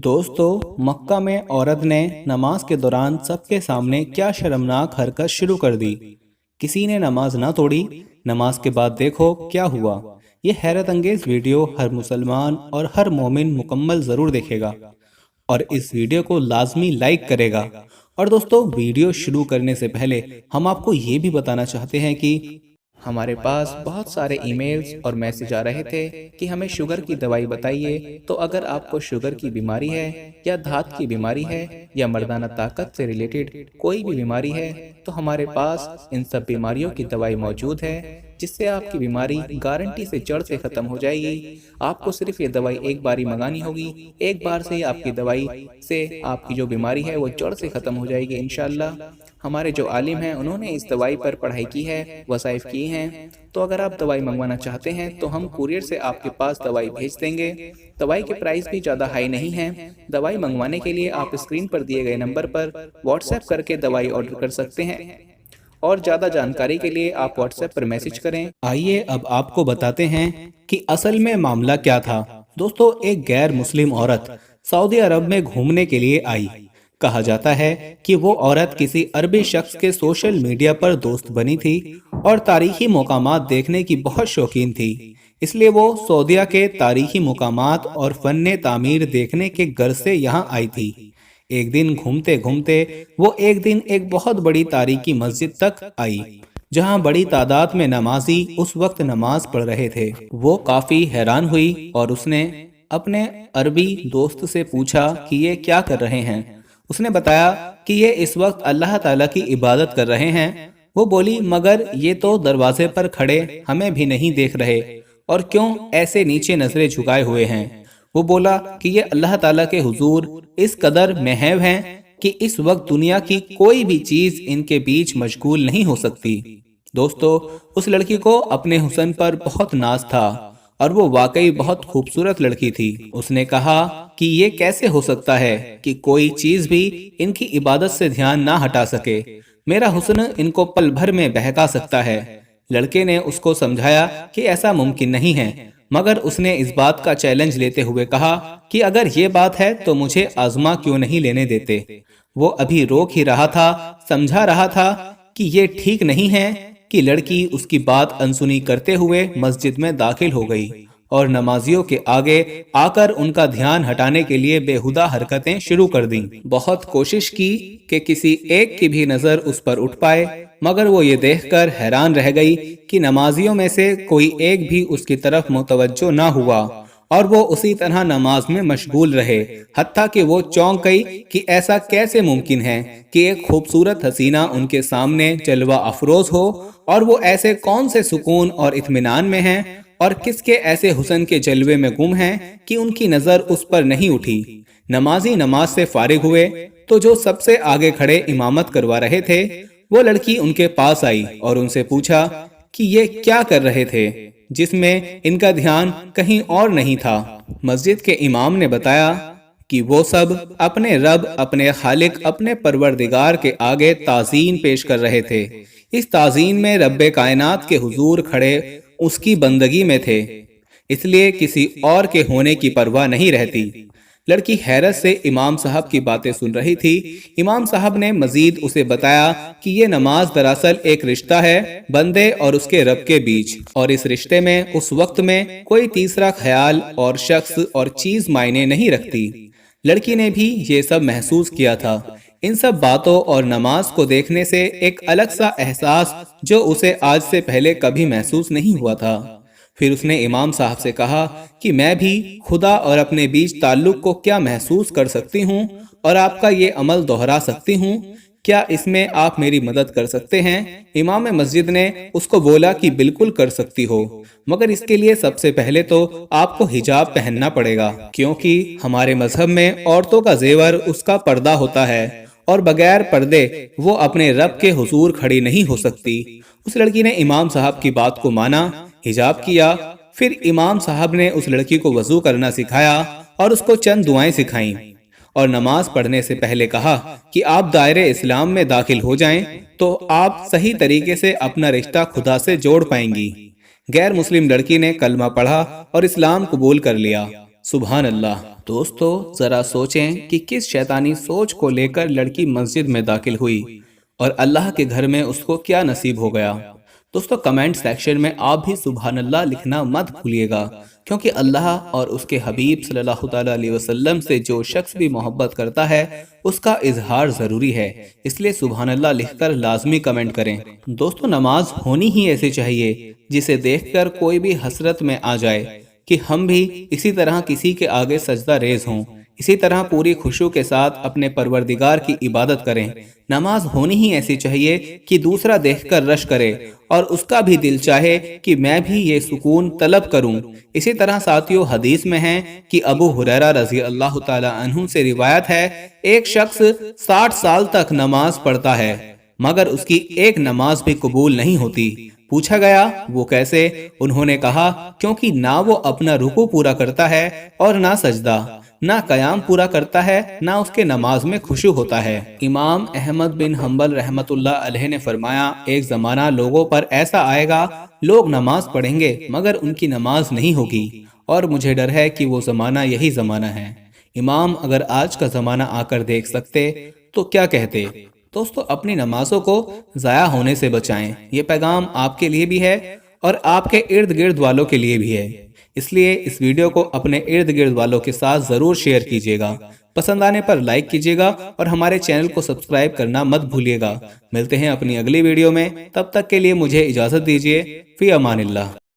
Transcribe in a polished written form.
दोस्तों, मक्का में औरत ने नमाज के दौरान सबके सामने क्या शर्मनाक हरकत शुरू कर दी। किसी ने नमाज ना तोड़ी। नमाज के बाद देखो क्या हुआ। ये हैरत अंगेज वीडियो हर मुसलमान और हर मोमिन मुकम्मल जरूर देखेगा और इस वीडियो को लाजमी लाइक करेगा। और दोस्तों, वीडियो शुरू करने से पहले हम आपको ये भी बताना चाहते हैं कि हमारे पास बहुत सारे ईमेल्स और मैसेज आ रहे थे कि हमें शुगर की दवाई बताइए। तो अगर आपको शुगर की बीमारी है या धात की बीमारी है या मर्दाना ताकत से रिलेटेड कोई भी बीमारी है तो हमारे पास इन सब बीमारियों की दवाई मौजूद है, जिससे आपकी बीमारी गारंटी से जड़ से खत्म हो जाएगी। आपको सिर्फ ये दवाई एक बार ही मंगानी होगी। एक बार से ही आपकी दवाई से आपकी जो बीमारी है वो जड़ से खत्म हो जाएगी इंशाल्लाह। हमारे जो आलिम हैं उन्होंने इस दवाई पर पढ़ाई की है, वसाइफ किए हैं। तो अगर आप दवाई मंगवाना चाहते हैं तो हम कुरियर से आपके पास दवाई भेज देंगे। दवाई के प्राइस भी ज़्यादा हाई नहीं है। दवाई मंगवाने के लिए आप स्क्रीन पर दिए गए नंबर पर व्हाट्सएप करके दवाई ऑर्डर कर सकते हैं और ज़्यादा जानकारी के लिए आप व्हाट्सएप पर मैसेज करें। आइए अब आपको बताते हैं कि असल में मामला क्या था। दोस्तों, एक गैर मुस्लिम औरत सऊदी अरब में घूमने के लिए आई। कहा जाता है कि वो औरत किसी अरबी शख्स के सोशल मीडिया पर दोस्त बनी थी और तारीखी मकामात देखने की बहुत शौकीन थी। इसलिए वो सऊदीया के तारीखी मकामात और फन्ने तामीर देखने के गर्ज से यहाँ आई थी। एक दिन घूमते घूमते वो एक बहुत बड़ी तारीखी मस्जिद तक आई, जहाँ बड़ी तादाद में नमाजी उस वक्त नमाज पढ़ रहे थे। वो काफी हैरान हुई और उसने अपने अरबी दोस्त से पूछा कि ये क्या कर रहे हैं। उसने बताया कि ये इस वक्त अल्लाह ताला की इबादत कर रहे हैं। वो बोली, मगर ये तो दरवाजे पर खड़े हमें भी नहीं देख रहे और क्यों ऐसे नीचे नजरें झुकाए हुए हैं। वो बोला कि ये अल्लाह ताला के हुजूर इस कदर महव हैं कि इस वक्त दुनिया की कोई भी चीज इनके बीच मशगूल नहीं हो सकती। दोस्तों, उस लड़की को अपने हुस्न पर बहुत नाज था और वो वाकई बहुत खूबसूरत लड़की थी। उसने कहा कि ये कैसे हो सकता है कि कोई चीज भी इनकी इबादत से ध्यान ना हटा सके। मेरा हुस्न इनको पल भर में बहका सकता है। लड़के ने उसको समझाया कि ऐसा मुमकिन नहीं है, मगर उसने इस बात का चैलेंज लेते हुए कहा कि अगर ये बात है तो मुझे आजमा क्यों नहीं लेने देते। वो अभी रोक ही रहा था, समझा रहा था कि ये ठीक नहीं है कि लड़की उसकी बात अनसुनी करते हुए मस्जिद में दाखिल हो गई और नमाजियों के आगे आकर उनका ध्यान हटाने के लिए बेहुदा हरकतें शुरू कर दी। बहुत कोशिश की कि किसी एक की भी नजर उस पर उठ पाए, मगर वो ये देखकर हैरान रह गई कि नमाजियों में से कोई एक भी उसकी तरफ मुतवज्जो ना हुआ और वो उसी तरह नमाज में मशगूल रहे। हत्ता कि वो चौंक गई कि ऐसा कैसे मुमकिन है कि एक खूबसूरत हसीना उनके सामने जलवा अफरोज हो और वो ऐसे कौन से सुकून और इत्मीनान में हैं और किसके ऐसे हुस्न के जलवे में गुम हैं कि उनकी नजर उस पर नहीं उठी। नमाजी नमाज से फारिग हुए तो जो सबसे आगे खड़े इमामत करवा रहे थे वो लड़की उनके पास आई और उनसे पूछा कि ये क्या कर रहे थे, जिसमें इनका ध्यान कहीं और नहीं था। मस्जिद के इमाम ने बताया कि वो सब अपने रब, अपने खालिक, अपने परवरदिगार के आगे ताज़ीन पेश कर रहे थे। इस ताज़ीन में रब्बे कायनात के हुजूर खड़े उसकी बंदगी में थे, इसलिए किसी और के होने की परवाह नहीं रहती। लड़की हैरत से इमाम साहब की बातें सुन रही थी। इमाम साहब ने मजीद उसे बताया कि ये नमाज दरअसल एक रिश्ता है बंदे और उसके रब के बीच, और इस रिश्ते में उस वक्त में कोई तीसरा ख्याल और शख्स और चीज मायने नहीं रखती। लड़की ने भी ये सब महसूस किया था। इन सब बातों और नमाज को देखने से एक अलग सा एहसास जो उसे आज से पहले कभी महसूस नहीं हुआ था। फिर उसने इमाम साहब से कहा कि मैं भी खुदा और अपने बीच ताल्लुक को क्या महसूस कर सकती हूँ और आपका ये अमल दोहरा सकती हूँ। क्या इसमें आप मेरी मदद कर सकते हैं? इमाम मस्जिद ने उसको बोला कि बिल्कुल कर सकती हो, मगर इसके लिए सबसे पहले तो आपको हिजाब पहनना पड़ेगा, क्योंकि हमारे मजहब में औरतों का जेवर उसका पर्दा होता है और बगैर पर्दे वो अपने रब के हुजूर खड़ी नहीं हो सकती। उस लड़की ने इमाम साहब की बात को माना, हिजाब किया। फिर इमाम साहब ने उस लड़की को वजू करना सिखाया और उसको चंद दुआएं सिखाईं और नमाज पढ़ने से पहले कहा कि आप दायरे इस्लाम में दाखिल हो जाएं तो आप सही तरीके से अपना रिश्ता खुदा से जोड़ पाएंगी। गैर मुस्लिम लड़की ने कलमा पढ़ा और इस्लाम कबूल कर लिया सुबहान अल्लाह। दोस्तों जरा सोचें कि किस शैतानी सोच को लेकर लड़की मस्जिद में दाखिल हुई और अल्लाह के घर में उसको क्या नसीब हो गया। दोस्तों कमेंट सेक्शन में आप भी सुबहान अल्लाह लिखना मत भूलिएगा, क्योंकि अल्लाह और उसके हबीब सल्लल्लाहु ताला अलैहि वसल्लम से जो शख्स भी मोहब्बत करता है उसका इजहार जरूरी है, इसलिए सुबहान अल्लाह लिखकर लाजमी कमेंट करें। दोस्तों नमाज होनी ही ऐसी चाहिए जिसे देखकर कोई भी हसरत में आ जाए कि हम भी इसी तरह किसी के आगे सजदा रेज हों, इसी तरह पूरी खुशू के साथ अपने परवरदिगार की इबादत करें। नमाज होनी ही ऐसी चाहिए कि दूसरा देखकर रश करे और उसका भी दिल चाहे कि मैं भी ये सुकून तलब करूं। इसी तरह साथियों हदीस में है कि अबू हुरैरा रजी अल्लाह ताला अन्हु से रिवायत है, एक शख्स 60 साल तक नमाज पढ़ता है मगर उसकी एक नमाज भी कबूल नहीं होती। पूछा गया वो कैसे? उन्होंने कहा क्योंकि ना वो अपना रुकू पूरा करता है और ना सजदा, ना कयाम पूरा करता है, ना उसके नमाज में खुशू होता है। इमाम अहमद बिन हम्बल रहमतुल्लाह अलैह ने फरमाया, एक जमाना लोगों पर ऐसा आएगा, लोग नमाज पढ़ेंगे मगर उनकी नमाज नहीं होगी, और मुझे डर है कि वो जमाना यही जमाना है। इमाम अगर आज का जमाना आकर देख सकते तो क्या कहते? दोस्तों अपनी नमाजों को ज़ाया होने से बचाएं। ये पैगाम आपके लिए भी है और आपके इर्द गिर्द वालों के लिए भी है, इसलिए इस वीडियो को अपने इर्द गिर्द वालों के साथ ज़रूर शेयर कीजिएगा। पसंद आने पर लाइक कीजिएगा और हमारे चैनल को सब्सक्राइब करना मत भूलिएगा। मिलते हैं अपनी अगली वीडियो में, तब तक के लिए मुझे इजाज़त दीजिए। फी अमानिल्लाह।